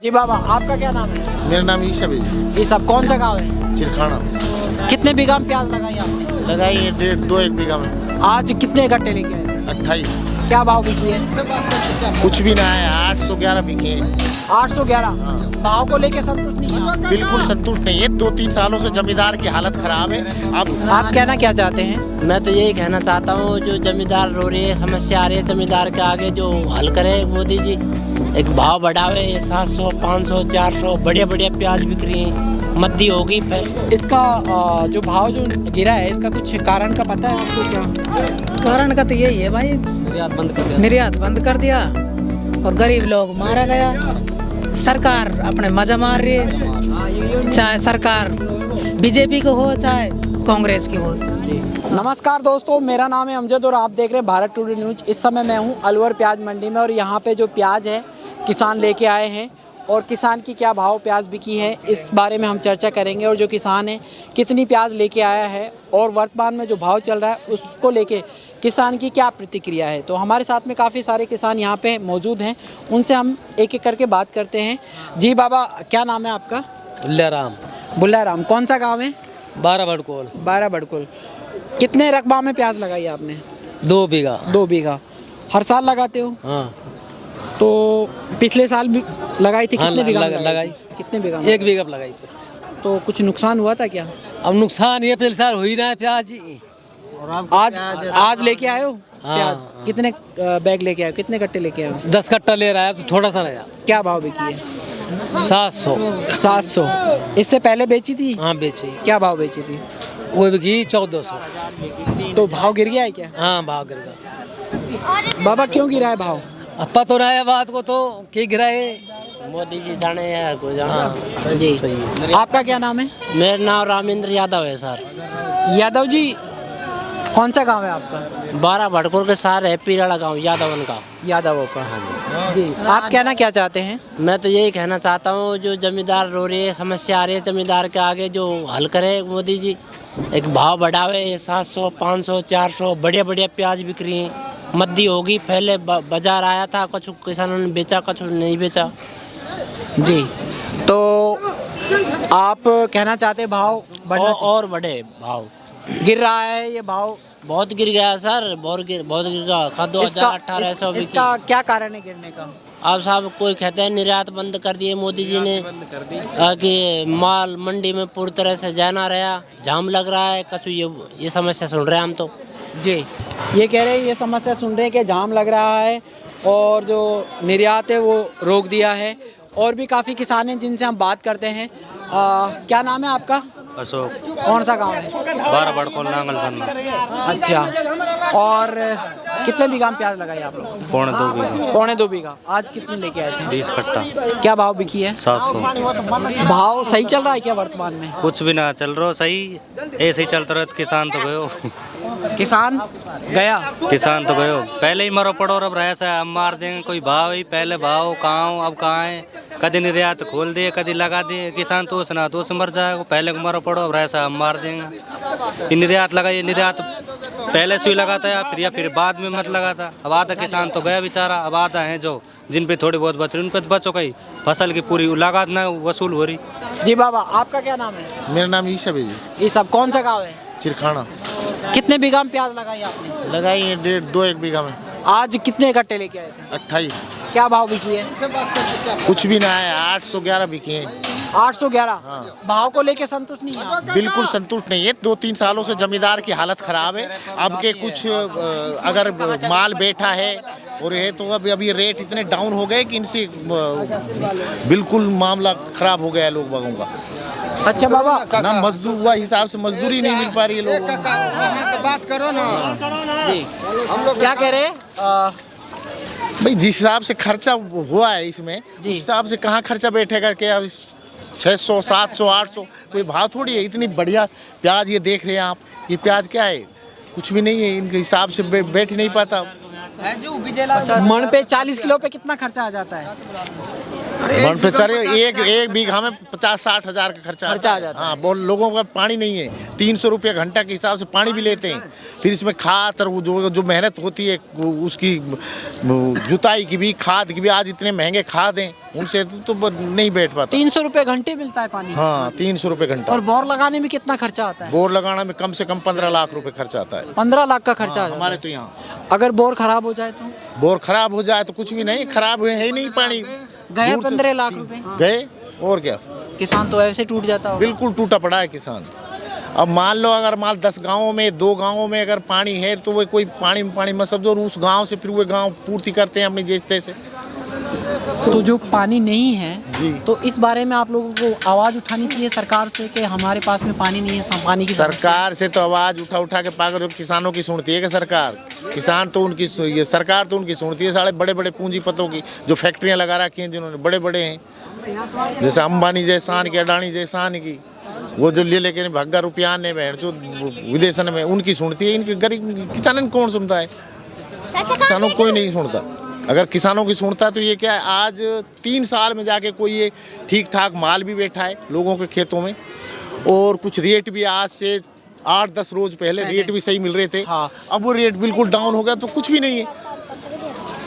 जी बाबा, आपका क्या नाम है? मेरा नाम ईशा है जी। ये सब कौन सा गांव है? चिरखाना। कितने बीघा में प्याज लगाई आपने? लगाई है 1.5-2 बीघा में। आज कितने गट्टे लेके आए? 28। क्या भाव बिकी है? कुछ भी ना है, 811 बिके हैं। 811। भाव को लेके संतुष्ट नहीं है? बिल्कुल संतुष्ट नहीं है। 2-3 सालों से जमींदार की हालत खराब है। अब आप कहना क्या चाहते हैं? मैं तो यही कहना चाहता हूँ, जो जमींदार रो रही है, समस्या आ रही है जमींदार के आगे, जो हल करे मोदी जी। एक भाव बढ़ावे, 700, 500, 400 बढ़िया बढ़िया प्याज बिक रही है, मद्दी होगी। इसका जो भाव जो गिरा है, इसका कुछ कारण का पता है आपको क्या? कारण का तो यही है भाई, निर्यात बंद कर दिया और गरीब लोग मारा गया। सरकार अपने मजा मार रही है, चाहे सरकार बीजेपी को हो चाहे कांग्रेस की हो। नमस्कार दोस्तों, मेरा नाम है अमजद और आप देख रहे हैं भारत टुडे न्यूज। इस समय मैं हूं अलवर प्याज मंडी में और यहां पे जो प्याज है किसान लेके आए हैं और किसान की क्या भाव प्याज बिकी है इस बारे में हम चर्चा करेंगे। और जो किसान है कितनी प्याज लेके आया है और वर्तमान में जो भाव चल रहा है उसको लेके किसान की क्या प्रतिक्रिया है। तो हमारे साथ में काफ़ी सारे किसान यहाँ पे मौजूद हैं, उनसे हम एक एक करके बात करते हैं। जी बाबा, क्या नाम है आपका? बुल्लाराम। कौन सा गाँव है? 12 बड़कोल। 12 बड़कुल। कितने रकबा में प्याज लगाई आपने? 2 बीघा। 2 बीघा। हर साल लगाते हो? हाँ, तो पिछले साल भी लगाई थी? हाँ, कितने बीघा में लगाई। कितने बीघा में? 1 बीघा पे लगाई। तो कुछ नुकसान हुआ था क्या? अब नुकसान ये पिछले साल हुई ना है प्याज। आज लेके आए हो हाँ, प्याज? हाँ। कितने बैग लेके आए हो? कितने कट्टे लेके आए हो? 10 कट्टा ले रहा है तो थोड़ा सा नया। क्या भाव बिकी है? 700। 700। इससे पहले बेची थी? हाँ, बेची। क्या भाव बेची थी? वो बिकी 1400। तो भाव गिर गया है क्या? हाँ, भाव गिर गया। बाबा क्यों गिरा है भाव? अपा तो रहा है बात को, तो क्या गिराए मोदी जी जाने या कोई जाना। जी। सही। आपका क्या नाम है? मेरा नाम रामेंद्र यादव है सर। यादव जी, कौन सा गांव है आपका? 12 भड़कोल के सार है, पीराड़ा गाँव, यादवन का। यादवों का। जी। आप कहना क्या चाहते हैं? मैं तो यही कहना चाहता हूँ, जो जमींदार रो रही है, समस्या आ रही है जमींदार के आगे, जो हल करे मोदी जी। एक भाव बढ़ावे, 700, 500, 400 बढ़िया बढ़िया प्याज बिक रही है, मद्दी होगी। पहले बाजार आया था, कुछ किसानों ने बेचा, कुछ नहीं बेचा। जी। तो आप कहना चाहते हैं भाव बढ़ना और बढ़े भाव। गिर रहा है ये भाव? बहुत गिर गया सर, बहुत गिर गया। 1800 बिकी। इसका क्या कारण है गिरने का? आप साहब, कोई कहते हैं निर्यात बंद कर दिए मोदी जी ने, कि माल मंडी में पूरी तरह से जाना रहा, जाम लग रहा है। कछु ये समस्या सुन रहे हैं हम तो। जी, ये कह रहे हैं, ये समस्या सुन रहे हैं कि जाम लग रहा है और जो निर्यात है वो रोक दिया है। और भी काफ़ी किसान हैं जिनसे हम बात करते हैं। क्या नाम है आपका? अशोक। कौन सा गांव है? 12 बड़कोल नांगल सन्ना। अच्छा। और कितने बीघा में प्याज लगाई आप लोग? 2.25 बीघा। 2.25 बीघा। आज कितने लेके आए थे? 20 कट्टा। क्या भाव बिकी है? 700। भाव सही चल रहा है क्या वर्तमान में? कुछ भी ना चल रहा सही, ऐसे ही चलता रहा। किसान तो गयो। किसान गया। किसान तो गयो, पहले ही मरो पड़ो। अब रह सा हम मार देंगे कोई भाव ही, पहले भाव कहाँ अब कहाँ है। कभी निर्यात खोल दिए, कभी लगा दिए। किसान तो सुना तो मर जाएगा, पहले को मरो पड़ो। अब रह सा हम मार देंगे। ये निर्यात लगाइए, निर्यात पहले से ही लगाता है या फिर बाद में मत लगाता। अब आधा किसान तो गया बेचारा, अब आधा है जो जिन पे थोड़ी बहुत बच रही, उनके बचो कहीं फसल की पूरी लागत ना वसूल हो रही। जी बाबा, आपका क्या नाम है? मेरा नाम ईशा है जी। ये सब कौन सा गाँव है? चिरखाना। कितने बीघा में प्याज लगाई आपने? लगाई है 1.5-2 बीघा में। आज कितने गट्टे लेके आए थे? 28। क्या भाव बिकी है? कुछ भी ना है, 811 बिके हैं। 811। भाव को लेके संतुष्ट नहीं है आप? बिल्कुल संतुष्ट नहीं है। 2-3 सालों से जमींदार की हालत खराब है। अब के कुछ अगर माल बैठा है और ये तो अभी रेट इतने डाउन हो गए कि इनसे बिल्कुल मामला खराब हो गया है लोग बागों का। अच्छा बाबा, ना मजदूर हुआ हिसाब से मजदूरी नहीं मिल पा रही है लोगों को। बात करो ना। जी, क्या कह रहे हैं? भाई जिस हिसाब से खर्चा हुआ है इसमें, उस हिसाब से कहाँ खर्चा बैठेगा? क्या 600, 700, 800 कोई भाव थोड़ी है। इतनी बढ़िया प्याज ये देख रहे हैं आप, ये प्याज क्या है? कुछ भी नहीं है। इनके हिसाब से बैठ ही नहीं पाता। मन पे 40 किलो पे कितना खर्चा आ जाता है? वन पे चरे एक बीघा में 50-60 हजार का खर्चा आ जाता है। हाँ, बहुत लोगों का पानी नहीं है, 300 रुपये घंटा के हिसाब से पानी भी लेते हैं। फिर इसमें खाद और वो जो मेहनत होती है उसकी जुताई की भी, खाद की भी, आज इतने महंगे खाद हैं उनसे तो नहीं बैठ पाता। 300 रुपए घंटे मिलता है पानी। हाँ, 300 रुपये घंटा। और बोर लगाने में कितना खर्चा आता है? बोर लगाना में कम से कम 15 लाख रुपए खर्चा आता है। 15 लाख का खर्चा आ हाँ, जाता हमारे है। तो यहाँ अगर बोर खराब हो जाए तो बोर खराब हो जाए तो कुछ भी नहीं, खराब है ही नहीं पानी। गए दूर से 15 लाख रुपए। गए और क्या, किसान तो ऐसे टूट जाता होगा। बिल्कुल टूटा पड़ा है किसान। अब मान लो अगर मान 10 गांवों में 2 गांवों में अगर पानी है तो वो कोई पानी में समझो उस गांव से फिर वो गांव पूर्ति करते हैं अपनी जैसे से। तो जो पानी नहीं है जी। तो इस बारे में आप लोगों को आवाज उठानी चाहिए सरकार से कि हमारे पास में पानी नहीं है, पानी की सरकार से तो आवाज उठा के पाकर किसानों की सुनती है कि सरकार, किसान तो उनकी ये सरकार तो उनकी सुनती है। सारे बड़े बड़े पूंजीपतों की जो फैक्ट्रियां लगा रखी हैं जिन्होंने, बड़े बड़े हैं जैसे अंबानी जैसान की, अडानी जैसान की, वो जो ले लेके भग्गा रुपया ने बहन जो विदेशन में, उनकी सुनती है। इनके गरीब किसानों को कौन सुनता है? किसानों को कोई नहीं सुनता। अगर किसानों की सुनता तो ये क्या है, आज 3 साल में जाके कोई ये ठीक ठाक माल भी बैठा है लोगों के खेतों में, और कुछ रेट भी आज से 8-10 रोज पहले रेट भी सही मिल रहे थे। हाँ। अब वो रेट बिल्कुल डाउन हो गया तो कुछ भी नहीं है।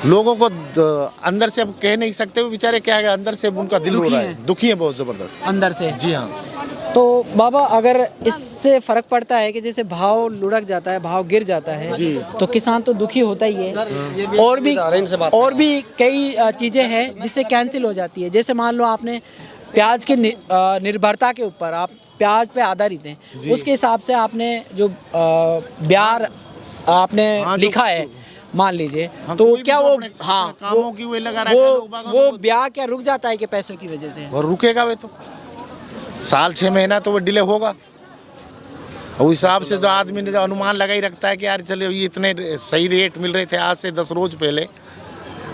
लोगों को अंदर से अब कह नहीं सकते, वो बेचारे क्या है, अंदर से उनका दिल रो रहा है, दुखी है बहुत जबरदस्त अंदर से। जी हाँ। तो बाबा अगर इससे फर्क पड़ता है कि जैसे भाव लुढ़क जाता है, भाव गिर जाता है, तो किसान तो दुखी होता ही है। और भी कई चीजें हैं जिससे कैंसिल हो जाती है। जैसे मान लो आपने प्याज के निर्भरता के ऊपर, आप प्याज पे आधारित हैं, उसके हिसाब से आपने जो ब्याज आपने लिखा है मान लीजिए, तो क्या वो हाँ कामों की वो लगा रहा है, वो ब्याज क्या रुक जाता है कि पैसों की वजह से? और रुकेगा वे तो साल 6 महीना तो वो डिले होगा। उस हिसाब से जो आदमी ने जो अनुमान लगा ही रखता है कि यार चले ये इतने सही रेट मिल रहे थे आज से 10 रोज पहले,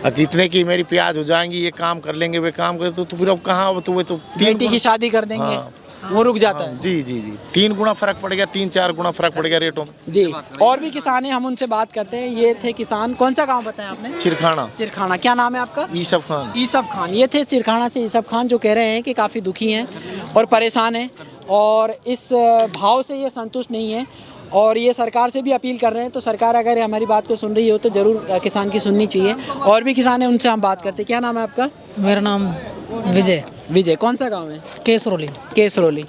अब इतने की मेरी प्याज हो जाएंगी, ये काम कर लेंगे वे काम कर, तो फिर अब कहाँ, तो वे तो बेटी की शादी कर देंगे, वो रुक जाता है। जी जी जी, 3 गुना फर्क पड़ गया, 3-4 गुना फर्क पड़ गया रेटों में। जी। और भी किसान हैं, हम उनसे बात करते हैं। ये थे किसान, कौन सा गांव बताया आपने? चिरखाना। चिरखाना। क्या नाम है आपका? ईसफ खान। ईसफ खान। ये थे चिरखाना से ईसफ खान, जो कह रहे हैं कि काफ़ी दुखी हैं और परेशान हैं, और इस भाव से ये संतुष्ट नहीं है, और ये सरकार से भी अपील कर रहे हैं। तो सरकार अगर हमारी बात को सुन रही हो तो ज़रूर किसान की सुननी चाहिए। और भी किसान हैं, उनसे हम बात करते हैं। क्या नाम है आपका? मेरा नाम विजय। विजय। कौन सा गाँव है? केसरोली। केसरोली।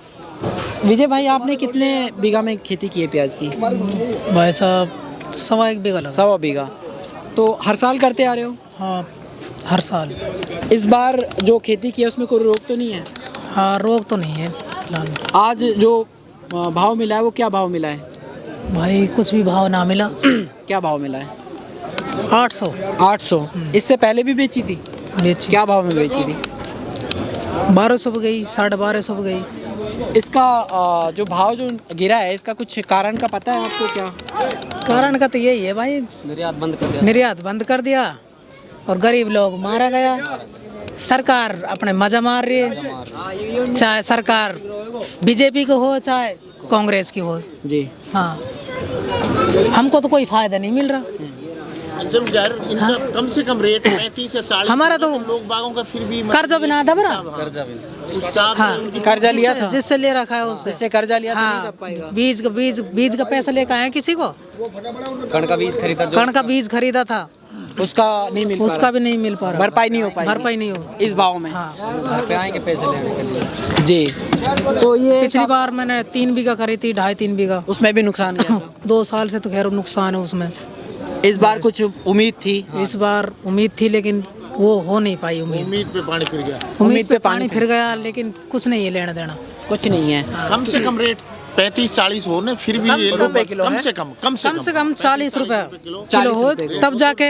विजय भाई, आपने कितने बीघा में खेती की है प्याज की? भाई साहब 1.25 बीघा लगा। 1.25 बीघा। तो हर साल करते आ रहे हो? हाँ, हर साल। इस बार जो खेती की है उसमें कोई रोक तो नहीं है? हाँ, रोक तो नहीं है फिलहाल। आज जो भाव मिला है वो क्या भाव मिला है? भाई कुछ भी भाव ना मिला। क्या भाव मिला है? 800 800। इससे पहले भी बेची थी? बेची। क्या भाव में बेची थी? 1200 पे गई, 1250 पे गई। इसका जो भाव जो गिरा है, इसका कुछ कारण का पता है आपको? क्या कारण का तो यही है भाई, निर्यात बंद कर दिया और गरीब लोग मारा गया। सरकार अपने मजा मार रही है, चाहे सरकार बीजेपी को हो चाहे कांग्रेस की हो। जी। हाँ, हमको तो कोई फायदा नहीं मिल रहा। जरूर यार, इनका कम से कम रेट 35 से 40 हमारा तो लोग बागों का फिर भी कर्जा बिना दबरा। हाँ, कर्जा लिया था? जिससे ले रखा है उससे। जिससे कर्जा लिया था नहीं हाँ, दब पाएगा। बीज का पैसा लेकर आए किसी को, कण का बीज खरीदा था, उसका नहीं मिल पा उसका रहा। भी नहीं मिल पा रहा, भरपाई नहीं हो पाई। भरपाई नहीं हो इस भाव में। हाँ, घर पे आएंगे पैसे लेने के लिए। जी। तो ये पिछली बार मैंने 3 बीघा करी थी, 2.5-3 बीघा, उसमें भी नुकसान गया था। 2 साल से तो खैर नुकसान है उसमें। इस बार कुछ उम्मीद थी? इस बार उम्मीद थी लेकिन वो हो नहीं पाई। उम्मीद पे पानी फिर गया। उम्मीद पे पानी फिर गया, लेकिन कुछ नहीं है लेना देना, कुछ नहीं है। कम से कम रेट 35-40 हो ने, फिर भी कम से कम रुपए किलो कम है? से कम 40 रुपए किलो हो, तब जाके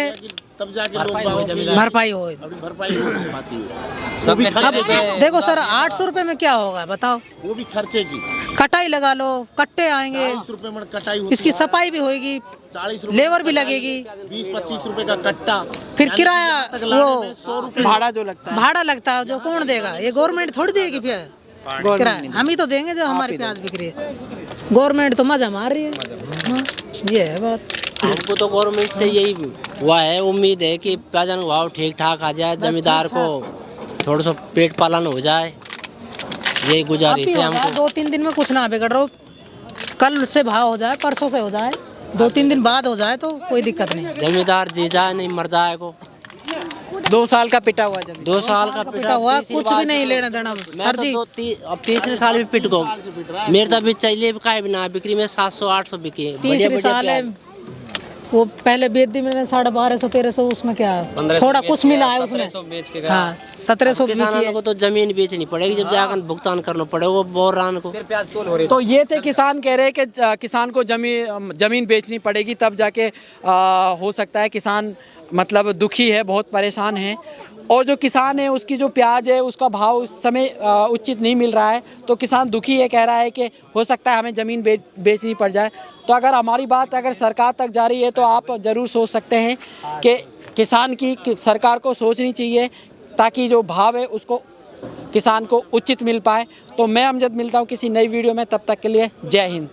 लोग भरपाई हो। भरपाई हो पाती है। सब अब देखो सर, 800 रुपए में क्या होगा बताओ? वो भी खर्चे की। कटाई लगा लो, कट्टे आएंगे, 40 रुपए में कटाई होती इसकी है। सफाई भी होगी, 40 रुपए लेबर भी लगेगी, 20-25 रुपए का कट्टा, फिर किराया वो 100 रुपए भाड़ा जो लगता है, भाड़ा लगता है, जो कौन देगा? ये गवर्नमेंट थोड़ी देगी फिर किराया, हम ही तो देंगे जो हमारी प्याज बिक रही है। गवर्नमेंट तो मजा मार रही है। हाँ, ये है बात। हमको तो गवर्नमेंट से यही हुआ है, उम्मीद है कि प्याज का भाव ठीक ठाक आ जाए, जमींदार को थोड़ा सा पेट पालन हो जाए, यही गुजारिश है हमको। 2-3 दिन में कुछ ना बिगड़ रहा हो, कल से भाव हो जाए, परसों से हो जाए, 2-3 दिन बाद हो जाए तो कोई दिक्कत नहीं। जमींदार जी जाए नहीं मर जाए को। 2 साल का पिटा हुआ जमीन। 2 साल का पिटा हुआ, कुछ भी नहीं लेना देना सर जी। अब तीसरे साल भी पिट गो, मेरे तो अभी चाहिए का बिना बिक्री में 700-800 बिकी। तीसरे साल है वो, पहले बेच दी मैंने 1250-1300, उसमें क्या थोड़ा कुछ मिला है उसमें। 1700 किसानों को तो जमीन बेचनी पड़ेगी, जब जाकर भुगतान करना पड़ेगा वो बोरान को। तो ये थे किसान कह रहे हैं कि किसान को जमीन बेचनी पड़ेगी, तब जाके हो सकता है। किसान मतलब दुखी है, बहुत परेशान है। और जो किसान है उसकी जो प्याज है उसका भाव उस समय उचित नहीं मिल रहा है, तो किसान दुखी है, कह रहा है कि हो सकता है हमें ज़मीन बेचनी पड़ जाए। तो अगर हमारी बात अगर सरकार तक जा रही है तो आप ज़रूर सोच सकते हैं कि किसान की सरकार को सोचनी चाहिए, ताकि जो भाव है उसको किसान को उचित मिल पाए। तो मैं अमजद मिलता हूँ किसी नई वीडियो में, तब तक के लिए जय हिंद।